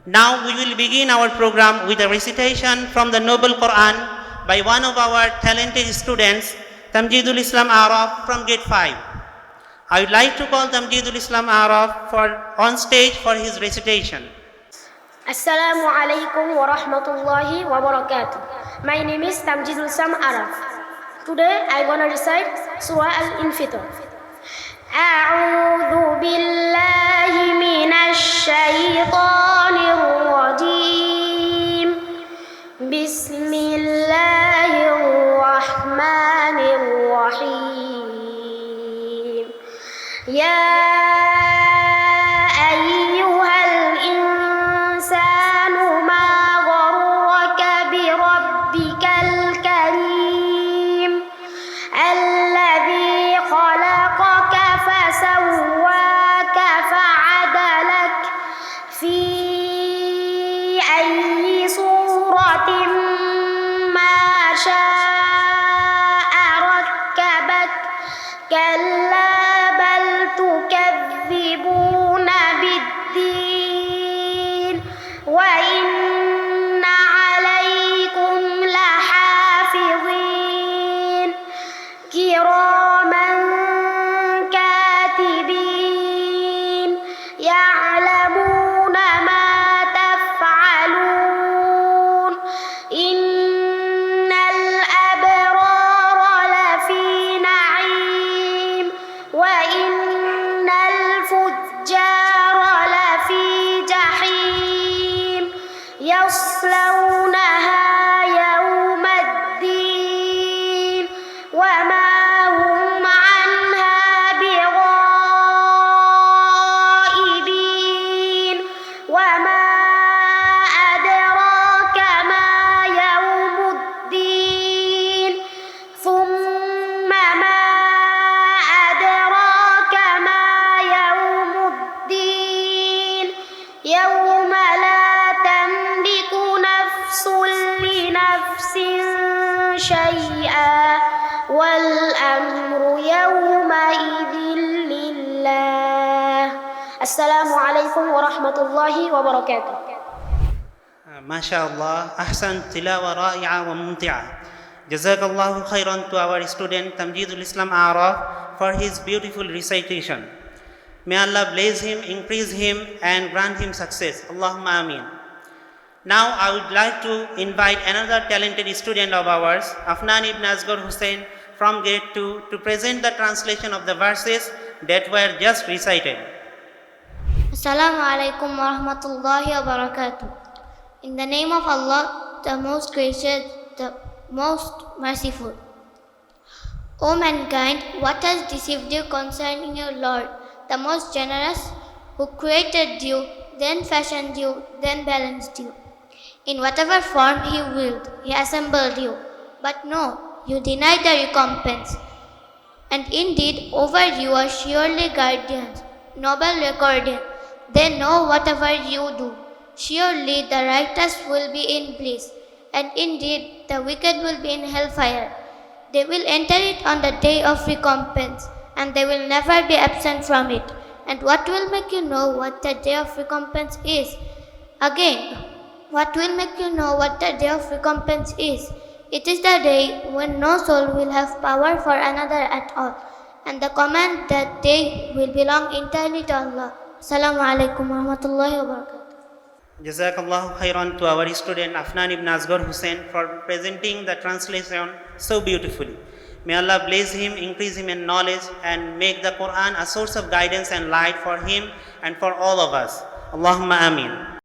Now we will begin our program with a recitation from the Noble Quran by one of our talented students, Tamjidul Islam Araf from Grade 5. I would like to call Tamjidul Islam Araf on stage for his recitation. Assalamu alaikum wa rahmatullahi wa barakatuh. My name is Tamjidul Islam Araf. Today I gonna recite Surah Al-Infitar. أعوذ بالله من الشيطان الرجيم. بسم الله الرحمن الرحيم. يا أيها الإنسان ما غرك بربك الكريم الذي خلقك فسواك فعدلك في أي صورة ما شاء ركبك كلا بل تكذبون بالدين وإن عليكم لحافظين كراما كاتبين يعلمون ما تفعلون إن الأبرار لفي نعيم وإن الفجار لفي جحيم يصلونها يوم الدين وما هم عنها بغائبين وما أدراك ما يوم الدين ثم ما أدراك ما يوم الدين يوم لا تملك نفس لنفس شيئا والأمر يومئذ لله. السلام عليكم ورحمة الله وبركاته. ما شاء الله, ahsan tilawa ra'i'a wa mumti'a. Jazakallahu khairan to our student Tamjidul Islam Araf for his beautiful recitation. May Allah bless him, increase him and grant him success. Allahumma ameen. Now I would like to invite another talented student of ours, Afnan ibn Asghar Hussain from Grade 2 to present the translation of the verses that were just recited. Assalamu alaikum wa rahmatullahi wa barakatuh. In the name of Allah, the most gracious, the most merciful. O mankind, what has deceived you concerning your Lord, the most generous, who created you, then fashioned you, then balanced you? In whatever form He willed, He assembled you. But no, you denied the recompense. And indeed, over you are surely guardians, noble recording. They know whatever you do. Surely the righteous will be in bliss, and indeed the wicked will be in hellfire. They will enter it on the day of recompense, and they will never be absent from it. And what will make you know what the day of recompense is? Again, what will make you know what the day of recompense is? It is the day when no soul will have power for another at all, and the command that day will belong entirely to Allah. Assalamu alaikum wa rahmatullahi wa barakatuh. Jazakallahu khairan to our student Afnan ibn Asghar Hussain for presenting the translation so beautifully. May Allah bless him, increase him in knowledge and make the Quran a source of guidance and light for him and for all of us. Allahumma ameen.